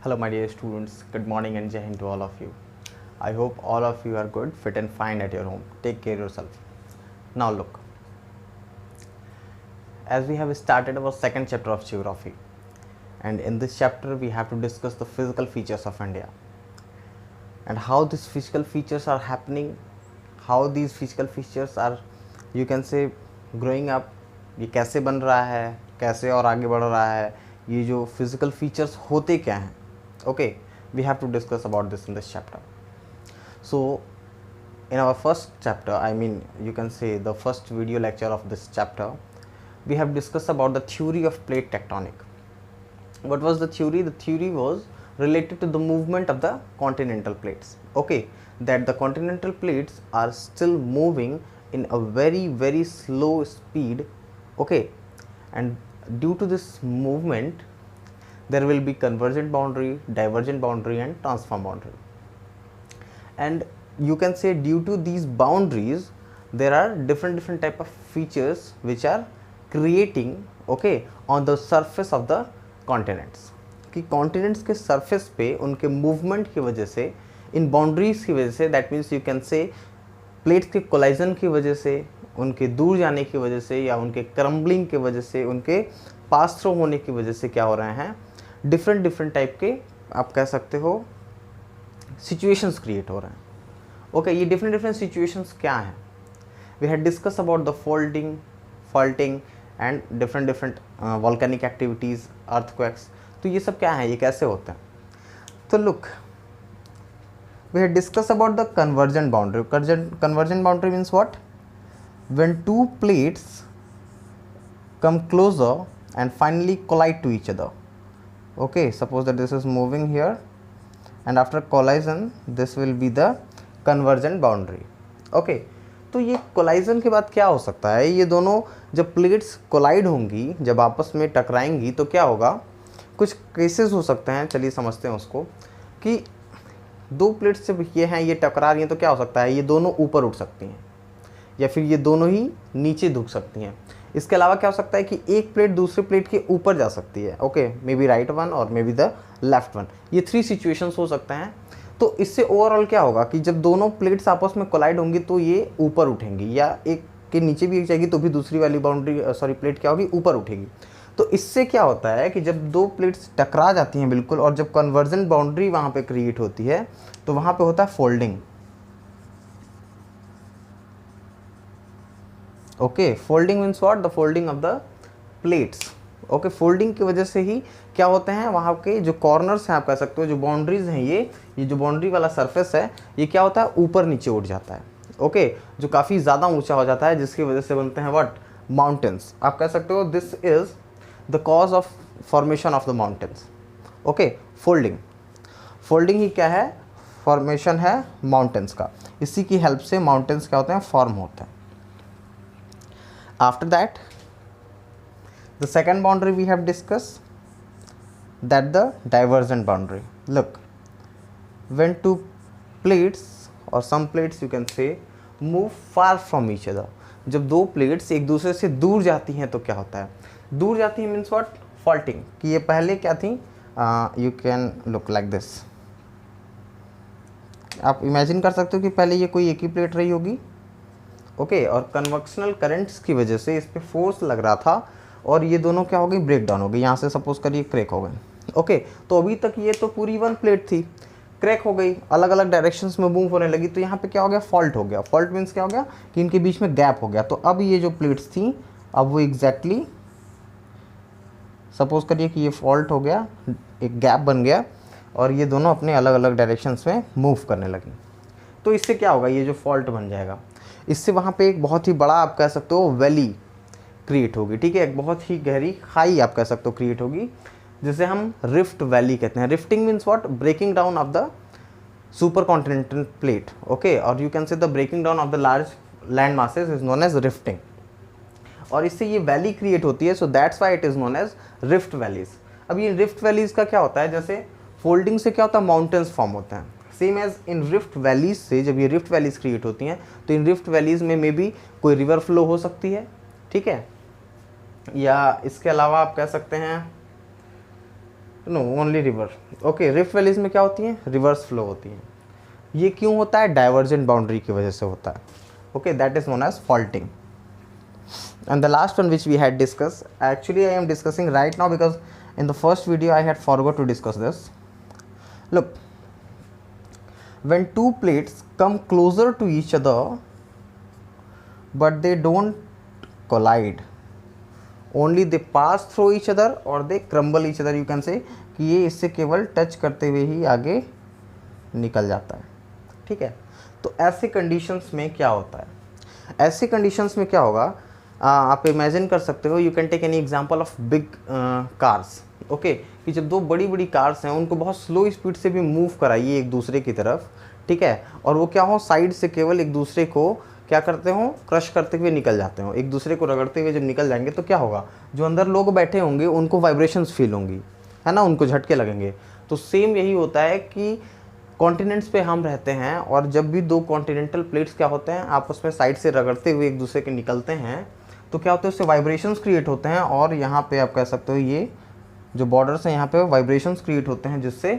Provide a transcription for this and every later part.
Hello, my dear students. Good morning and Jai Hind to all of you. I hope all of you are good, fit, and fine at your home. Take care of yourself. Now, look, as we have started our second chapter of geography, and in this chapter, we have to discuss the physical features of India and how these physical features are happening, how these physical features are, you can say, growing up. ये कैसे बन रहा है, कैसे और आगे बढ़ रहा है, ये जो फिजिकल फीचर्स होते क्या हैं. Okay, we have to discuss about this in this chapter. So in our first chapter, I mean you can say the first video lecture of this chapter, we have discussed about the theory of plate tectonic. What was the theory? The theory was related to the movement of the continental plates. Okay, that the continental plates are still moving in a very slow speed. Okay, and due to this movement there will be convergent boundary, divergent boundary, and transform boundary. And you can say due to these boundaries there are different type of features which are creating, okay, on the surface of the continents. कि continents के surface पे उनके movement की वजह से, इन boundaries की वजह से, that means you can say plates के collision की वजह से, उनके दूर जाने की वजह से, या उनके क्रम्बलिंग की वजह से, उनके पास थ्रो होने की वजह से क्या हो रहे हैं, डिफरेंट टाइप के आप कह सकते हो सिचुएशंस क्रिएट हो रहे हैं. ओके, ये डिफरेंट सिचुएशंस क्या हैं? We had discuss about the faulting and different volcanic activities, earthquakes. तो ये सब क्या है, ये कैसे होते हैं? तो look, we had discuss about the convergent boundary. Convergent boundary means what? When two plates come closer and finally collide to each other. Okay, suppose that this is moving here and after collision this will be the convergent boundary. Okay, तो ये collision के बाद क्या हो सकता है? ये दोनों जब प्लेट्स कोलाइड होंगी, जब आपस में टकराएंगी तो क्या होगा? कुछ केसेस हो सकते हैं, चलिए समझते हैं उसको, कि दो प्लेट्स जब ये हैं, ये टकरा रही हैं, तो क्या हो सकता है? ये दोनों ऊपर उठ सकती हैं या फिर ये दोनों ही नीचे झुक सकती हैं. इसके अलावा क्या हो सकता है कि एक प्लेट दूसरे प्लेट के ऊपर जा सकती है. Okay, maybe right one और maybe the left one. ये 3 सिचुएशंस हो सकते हैं. तो इससे ओवरऑल क्या होगा कि जब दोनों प्लेट्स आपस में कोलाइड होंगी तो ये ऊपर उठेंगी, या एक के नीचे भी एक जाएगी तो भी दूसरी वाली प्लेट क्या होगी? ऊपर उठेगी. तो इससे क्या होता है कि जब दो प्लेट्स टकरा जाती हैं बिल्कुल, और जब कन्वर्जेंट बाउंड्री वहाँ पर क्रिएट होती है तो वहाँ पर होता है folding. Okay, folding means what? The folding of the plates. Okay, folding की वजह से ही क्या होते हैं, वहाँ के जो कॉर्नर्स हैं, आप कह सकते हो जो बाउंड्रीज हैं, ये जो बाउंड्री वाला सरफेस है, ये क्या होता है? ऊपर नीचे उठ जाता है. ओके, जो काफ़ी ज़्यादा ऊंचा हो जाता है, जिसकी वजह से बनते हैं व्हाट? माउंटेन्स. आप कह सकते हो this is the cause of formation of the mountains. Okay, folding ही क्या है? फॉर्मेशन है माउंटेन्स का. इसी की हेल्प से माउंटेन्स क्या होते हैं? फॉर्म होते हैं. After that, the second boundary we have discussed, that the divergent boundary. Look, when two plates or some plates you can say move far from each other, जब दो प्लेट्स एक दूसरे से दूर जाती हैं तो क्या होता है? दूर जाती हैं मीन्स व्हाट? फॉल्टिंग. कि ये पहले क्या थी? You can look like this. आप इमेजिन कर सकते हो कि पहले ये कोई एक ही प्लेट रही होगी. ओके, और कन्वेक्शनल करंट्स की वजह से इस पर फोर्स लग रहा था और ये दोनों क्या हो गई? ब्रेक डाउन हो गई. यहाँ से सपोज करिए क्रैक हो गई. ओके, तो अभी तक ये तो पूरी वन प्लेट थी, क्रैक हो गई, अलग अलग डायरेक्शंस में मूव होने लगी, तो यहाँ पे क्या हो गया? फॉल्ट हो गया. फॉल्ट मीन्स क्या हो गया? कि इनके बीच में गैप हो गया. तो अब ये जो प्लेट्स थी, अब वो एग्जैक्टली सपोज करिए कि ये फॉल्ट हो गया, एक गैप बन गया और ये दोनों अपने अलग अलग डायरेक्शंस में मूव करने लगी. तो इससे क्या होगा? ये जो फॉल्ट बन जाएगा, इससे वहाँ पे एक बहुत ही बड़ा आप कह सकते हो वैली क्रिएट होगी. ठीक है, एक बहुत ही गहरी खाई आप कह सकते हो क्रिएट होगी, जिसे हम रिफ्ट वैली कहते हैं. Rifting means what? Breaking down of the super continental plate. Okay, और you can say the breaking down of the large land masses is known as rifting. और इससे ये वैली क्रिएट होती है, so that's why it is known as rift valleys. अब ये rift valleys का क्या होता है? जैसे फोल्डिंग से क्या होता है? माउंटेन्स फॉर्म होते हैं. Same as in rift valleys से जब ये रिफ्ट वैलीज क्रिएट होती हैं तो इन रिफ्ट वैलीज में मे बी कोई रिवर फ्लो हो सकती है. ठीक है, या इसके अलावा आप कह सकते हैं no only river. Okay, rift valleys में क्या होती हैं, रिवर्स फ्लो होती हैं। ये क्यों होता है, डाइवर्जेंट बाउंड्री की वजह से होता है। Okay, that is known as faulting. And the last one which we had discussed, actually I am discussing right now because in the first video I had forgot to discuss this. Look, when two plates come closer to each other but they don't collide, only they pass through each other or they crumble each other, you can say कि ये इससे केवल touch करते हुए ही आगे निकल जाता है। ठीक है, तो ऐसे कंडीशंस में क्या होता है, ऐसे कंडीशंस में क्या होगा, आप इमेजिन कर सकते हो, you can take any example of big cars. Okay, कि जब दो बड़ी बड़ी कार्स हैं उनको बहुत स्लो स्पीड से भी मूव कराइए एक दूसरे की तरफ, ठीक है, और वो क्या हो, साइड से केवल एक दूसरे को क्या करते हो, क्रश करते हुए निकल जाते हो, एक दूसरे को रगड़ते हुए जब निकल जाएंगे तो क्या होगा, जो अंदर लोग बैठे होंगे उनको वाइब्रेशंस फील होंगी, है ना, उनको झटके लगेंगे। तो सेम यही होता है कि कॉन्टिनेंट्स पे हम रहते हैं और जब भी दो कॉन्टिनेंटल प्लेट्स क्या होते हैं आपस में साइड से रगड़ते हुए एक दूसरे के निकलते हैं तो क्या होता है, उससे वाइब्रेशंस क्रिएट होते हैं और यहाँ पे आप कह सकते हो ये जो बॉर्डर्स हैं यहाँ पे वाइब्रेशंस क्रिएट होते हैं जिससे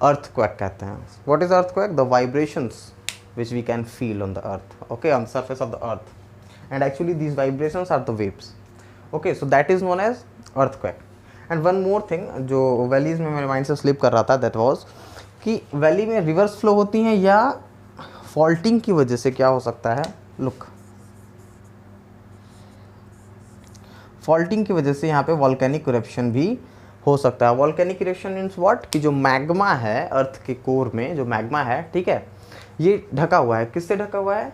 अर्थक्वेक कहते हैं। What is earthquake, the vibrations which we can feel on the earth, okay, on surface of the earth, and actually these vibrations are the waves. Okay, so that is known as earthquake. And one more thing जो valleys में मेरे mind से slip कर रहा था, that was कि valley में reverse flow होती हैं या फॉल्टिंग की वजह से क्या हो सकता है, लुक, फॉल्टिंग की वजह से यहाँ पे वॉल्केनिक इरप्शन भी हो सकता है। वॉल्केनिक इरप्शन मीन्स व्हाट, कि जो मैग्मा है अर्थ के कोर में, जो मैग्मा है, ठीक है, ये ढका हुआ है, किससे ढका हुआ है,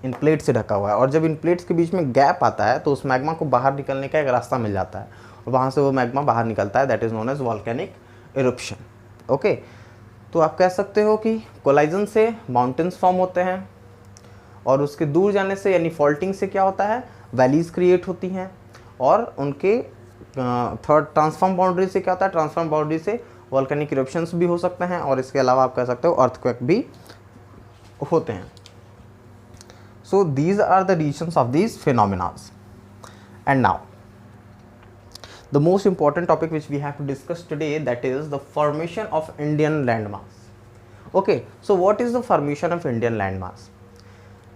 इन प्लेट से ढका हुआ है, और जब इन प्लेट्स के बीच में गैप आता है तो उस मैग्मा को बाहर निकलने का एक रास्ता मिल जाता है और वहाँ से वो मैग्मा बाहर निकलता है, that is known as volcanic eruption. Okay, तो आप कह सकते हो कि कोलाइजन से माउंटेन्स फॉर्म होते हैं और उसके दूर जाने से यानी फॉल्टिंग से क्या होता है, वैलीज क्रिएट होती हैं, और उनके थर्ड ट्रांसफॉर्म बाउंड्री से क्या होता है, ट्रांसफॉर्म बाउंड्री से वॉल्केनिक इरप्शंस भी हो सकते हैं और इसके अलावा आप कह सकते हो अर्थक्वेक भी होते हैं। So these are the reasons of these phenomenas. And now the most important topic which we have to discuss today, that is the formation of Indian land mass. Okay, so what is the formation of Indian land mass.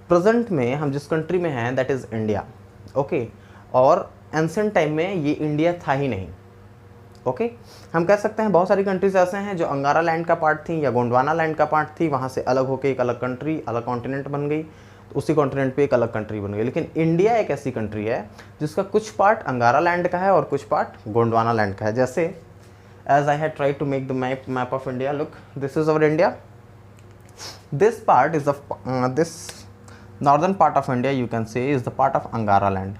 Present में हम जिस country में हैं that is India. Okay, और ancient time में ये India था ही नहीं। ओके, हम कह सकते हैं बहुत सारी कंट्रीज ऐसे हैं जो अंगारा लैंड का पार्ट थी या गोंडवाना लैंड का पार्ट थी, वहाँ से अलग होकर एक अलग कंट्री, अलग कॉन्टिनेंट बन गई, तो उसी कॉन्टिनेंट पे एक अलग कंट्री बन गई। लेकिन इंडिया एक ऐसी कंट्री है जिसका कुछ पार्ट अंगारा लैंड का है और कुछ पार्ट गोंडवाना लैंड का है। जैसे as I had tried to make the map of India, look, this is our India, this part is this northern part of India you can say is the part of Angara land.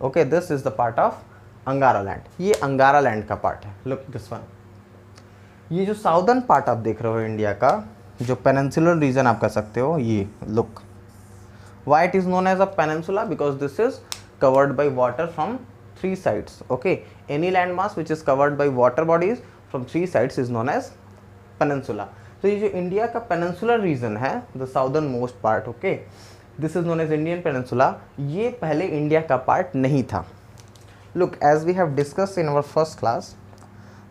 Okay, this is the part of Angara land, ये Angara land का part है। Look this one, ये जो southern part आप देख रहे हो India का, जो पेनिनसुलर रीजन आप कह सकते हो, ये look, why it is known as a peninsula, because this is covered by water from three sides. Okay, any land mass which is covered by water bodies from three sides is known as peninsula. तो ये जो India का peninsular region है, the southern most part, okay, this is known as Indian peninsula, ये पहले India का part नहीं था। Look, as we have discussed in our first class,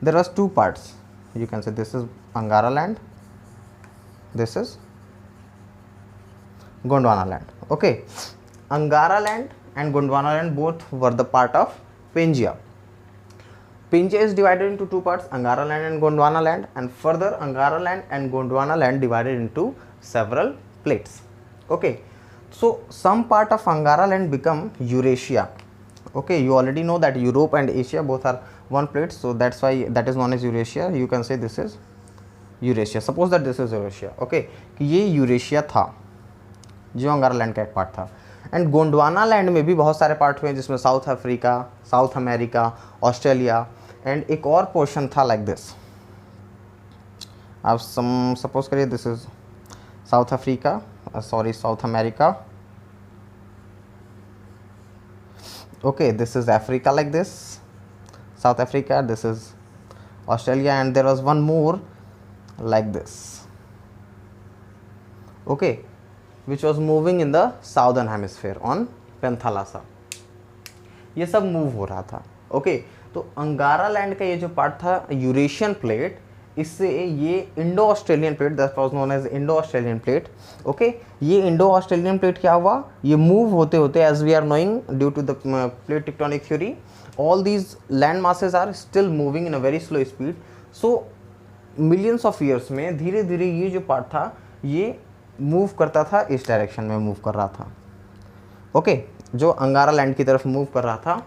there was two parts, you can say this is Angara land, this is Gondwana land. Okay, Angara land and Gondwana land both were the part of Pangaea. Pangaea is divided into two parts, Angara land and Gondwana land, and further Angara land and Gondwana land divided into several plates. Okay, so some part of Angara land become Eurasia. Okay, you already know that Europe and Asia both are one plate, so that's why that is known as Eurasia. You can say this is Eurasia. Suppose that this is Eurasia. Okay, कि ये Eurasia था जो अंगारा land का एक part था। And Gondwana land में भी बहुत सारे पार्ट हुए जिसमें south Africa, south America, Australia and एक और पोर्शन था लाइक दिस। आप सपोज करिए this is south Africa, sorry south America, okay, this is Africa like this, South Africa, this is Australia, and there was one more like this, okay, which was moving in the southern hemisphere on पेंथालासा, ये सब move हो रहा था। Okay, तो अंगारा land का ये जो पार्ट था यूरेशियन प्लेट, इससे ये Indo Australian plate, that was known as Indo Australian plate. Okay, ये इंडो ऑस्ट्रेलियन प्लेट क्या हुआ, ये मूव होते होते as we are knowing due to the plate tectonic theory, all these land masses are still moving in a very slow speed. So millions of years में धीरे धीरे ये जो पार्ट था ये मूव करता था, इस डायरेक्शन में मूव कर रहा था। ओके, जो अंगारा लैंड की तरफ मूव कर रहा था,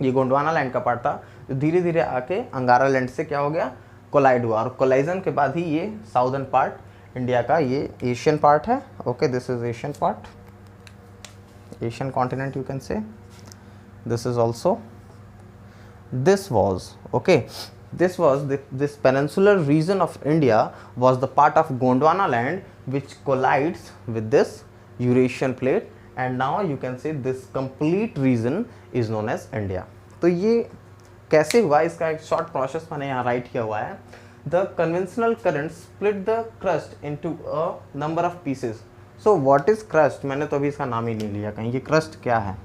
ये गोंडवाना लैंड का पार्ट था, जो धीरे धीरे आके अंगारा लैंड से क्या हो गया, कोलाइड हुआ, और कोलाइजन के बाद ही ये साउदर्न पार्ट इंडिया का, ये एशियन पार्ट है। Okay, this is Asian part, Asian continent you can से, this is also, this was okay, this was this peninsular region of India was the part of Gondwana land which collides with this Eurasian plate, and now you can say this complete region is known as India। तो ये कैसे हुआ, इसका एक short process मैंने यहाँ right किया हुआ है। The conventional current split the crust into a number of pieces। So what is crust, मैंने तो अभी इसका नाम ही नहीं लिया कहीं, ये crust क्या है।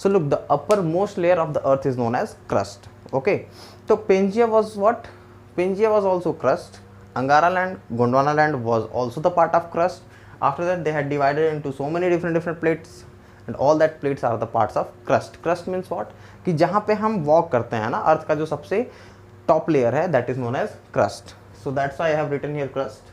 So look, the uppermost layer of the earth is known as crust। Okay, so Pangaea was what? Pangaea was also crust. Angara land, Gondwana land was also the part of crust. After that they had divided into so many different plates, and all that plates are the parts of crust। Crust means what? कि जहाँ पे हम walk करते हैं ना, अर्थ का जो सबसे top layer है, that is known as crust। So that's why I have written here crust।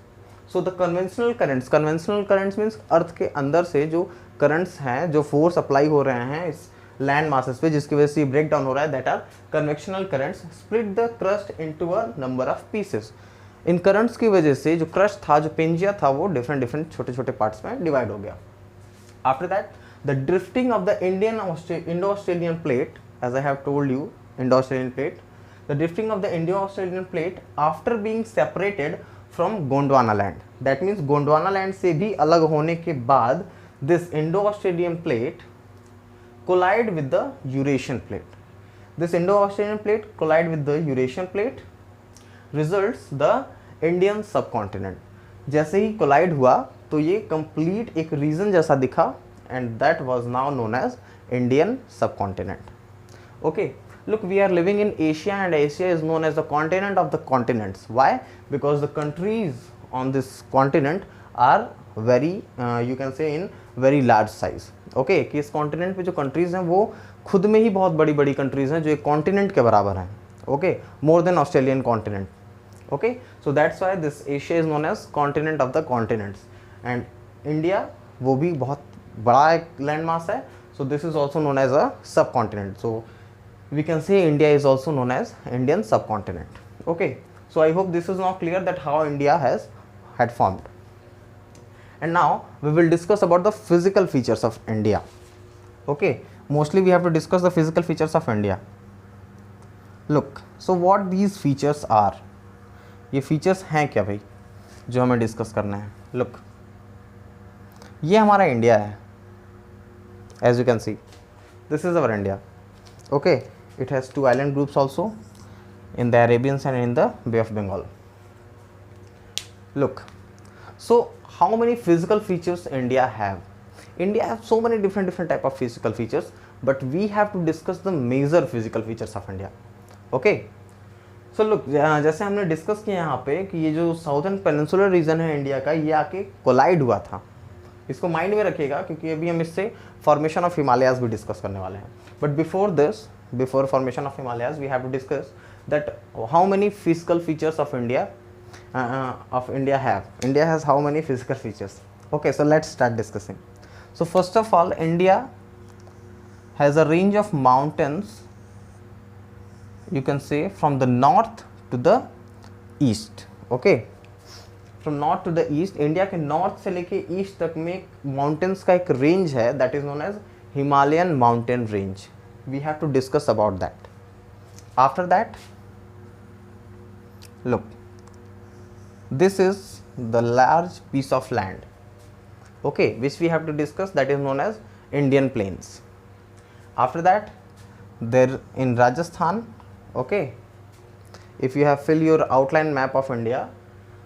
So the conventional currents means अर्थ के अंदर से जो currents हैं, जो force apply हो रहे हैं इस लैंड मासेस पे, जिसकी वजह से ब्रेक डाउन हो रहा है, that are convectional currents, split the crust into a number of pieces. In currents की वजह से जो क्रस्ट था, जो पेंजिया था, वो डिफरेंट छोटे छोटे पार्ट्स में डिवाइड हो गया। After that the drifting of the Indo Australian plate, as I have told you, Indo Australian plate, the drifting of the Indo Australian plate after being separated from Gondwana land, that means Gondwana land से भी अलग होने के बाद this Indo Australian plate collide with the Eurasian plate। This Indo-Australian plate collide with the Eurasian plate, results the Indian subcontinent। जैसे ही collide हुआ तो ये complete एक region जैसा दिखा, and that was now known as Indian subcontinent। Okay, look, we are living in Asia, and Asia is known as the continent of the continents। Why? Because the countries on this continent are very you can say in very large size। Okay, कि इस continent पे जो countries हैं वो खुद में ही बहुत बड़ी बड़ी कंट्रीज़ हैं, जो एक कॉन्टिनेंट के बराबर हैं। Okay, more than Australian continent. Okay, so that's why this Asia is known as continent of the continents, and India वो भी बहुत बड़ा एक लैंड मास है। So this is also known as a sub continent. So we can say India is also known as Indian sub continent. Okay, so I hope this is not clear that how India had formed। And now we will discuss about the physical features of India। Okay, mostly we have to discuss the physical features of India। Look, so what these features are, ये features हैं क्या भाई जो हमें discuss करना है। Look, ये हमारा इंडिया है, as you can see, this is our India। Okay, it has two island groups also in the Arabian Sea and in the Bay of Bengal। Look, so how many physical features India have? India have so many different type of physical features, but we have to discuss the major physical features of India। Okay, so look, जैसे हमने discuss किया यहाँ पे कि ये जो southern peninsular region है India का, ये आके कोलाइड हुआ था। इसको माइंड में रखिएगा क्योंकि अभी हम इससे फॉर्मेशन ऑफ हिमालयाज भी डिस्कस करने वाले हैं। But before this, before formation of Himalayas, we have to discuss that how many physical features of India have। India has how many physical features? Okay, so let's start discussing। So first of all, India has a range of mountains, you can say from the north to the east। Okay, from north to the east, India के north से लेके east तक में mountains का एक range है, that is known as Himalayan mountain range। We have to discuss about that। After that, look, this is the large piece of land, okay, which we have to discuss, that is known as Indian plains। After that, there in Rajasthan, okay, if you have fill your outline map of India,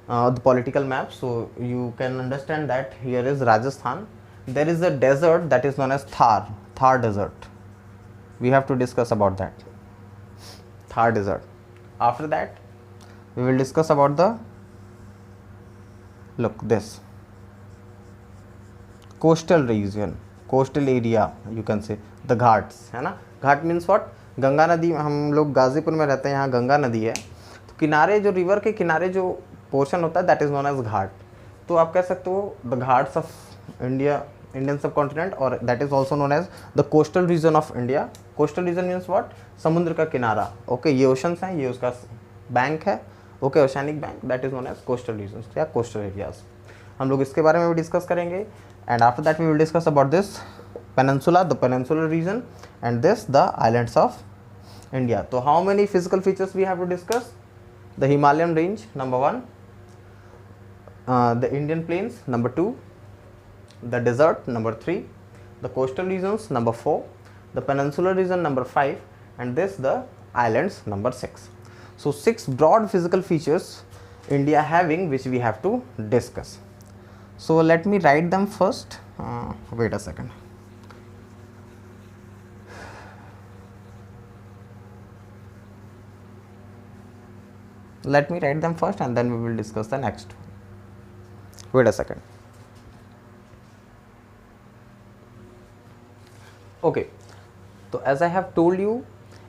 the political map, so you can understand that here is Rajasthan, there is a desert that is known as Thar desert. We have to discuss about that Thar desert. After that we will discuss about the, look, this coastal region, coastal area, you can say the Ghats, है ना. घाट means what, Ganga नदी. हम लोग गाजीपुर में रहते हैं, यहाँ गंगा नदी है, तो किनारे जो रिवर के किनारे जो पोर्शन होता है that is known as ghat. तो आप कह सकते हो the ghats of India, Indian sub continent, और that is also known as the coastal region of India. Coastal region means what, समुद्र का किनारा. ओके, ये ओशंस हैं, ये उसका बैंक है. Okay, oceanic bank, that is known as coastal region या कोस्टल एरियाज. हम लोग इसके बारे में भी डिस्कस करेंगे. And after that we will discuss about this peninsula, the peninsular region, and this the islands of India. तो how many physical features we have to discuss? The Himalayan range number 1, the Indian plains number 2, the desert number 3, the coastal regions number 4, the peninsular region number 5, and this the islands number 6. So 6 broad physical features India having, which we have to discuss. So let me write them first. Wait a second. Let me write them first and then we will discuss the next. Wait a second. Okay, so as I have told you,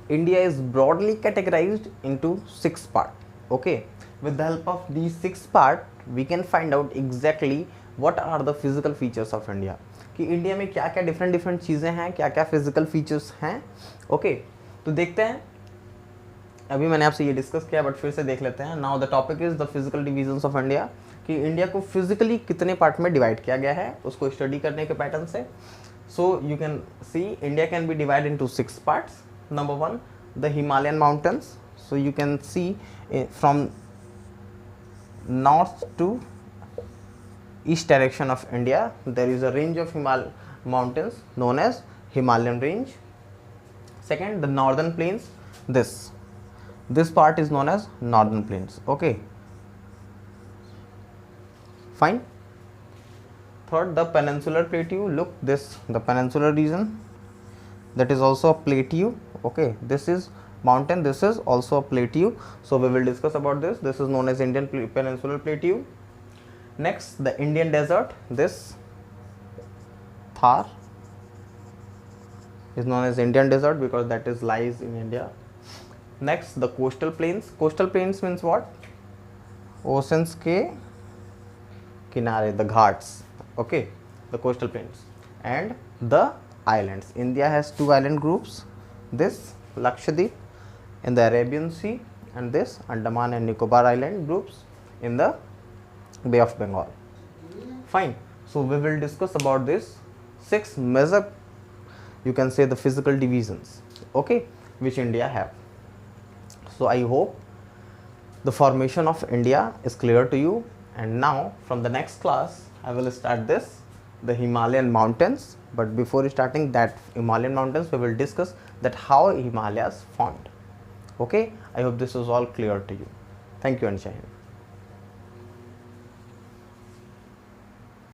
India is broadly categorized into 6 parts. Okay, with the help of these 6 parts, we can find out exactly what are the physical features of India. कि India में क्या क्या different चीज़ें हैं, क्या क्या physical features हैं. Okay, तो देखते हैं. अभी मैंने आपसे ये डिस्कस किया बट फिर से देख लेते हैं. Now the topic is the physical divisions of India, कि इंडिया को फिजिकली कितने पार्ट में डिवाइड किया गया है, उसको स्टडी करने के पैटर्न से. So you can see India can be divide into 6 parts. Number 1, the Himalayan mountains. So you can see from north to east direction of India there is a range of mountains known as Himalayan range. Second, the northern plains. This part is known as northern plains. Okay, fine. Third, the peninsular plateau. Look, this the peninsular region, that is also a plateau. Okay, this is mountain, this is also a plateau, so we will discuss about this. This is known as Indian peninsular plateau. Next, the Indian desert. This Thar is known as Indian desert because that is lies in India. Next, the coastal plains. Coastal plains means what? Oceans के किनारे, the ghats. Okay, the coastal plains. And the islands. India has 2 island groups. This Lakshadweep in the Arabian Sea, and this Andaman and Nicobar island groups in the Bay of Bengal. Fine. So we will discuss about this 6 major, you can say, the physical divisions. Okay, which India have. So I hope the formation of India is clear to you. And now from the next class I will start this, the Himalayan mountains. But before starting that Himalayan mountains, we will discuss that how Himalayas formed. Okay, I hope this is all clear to you. Thank you and Jai Hind.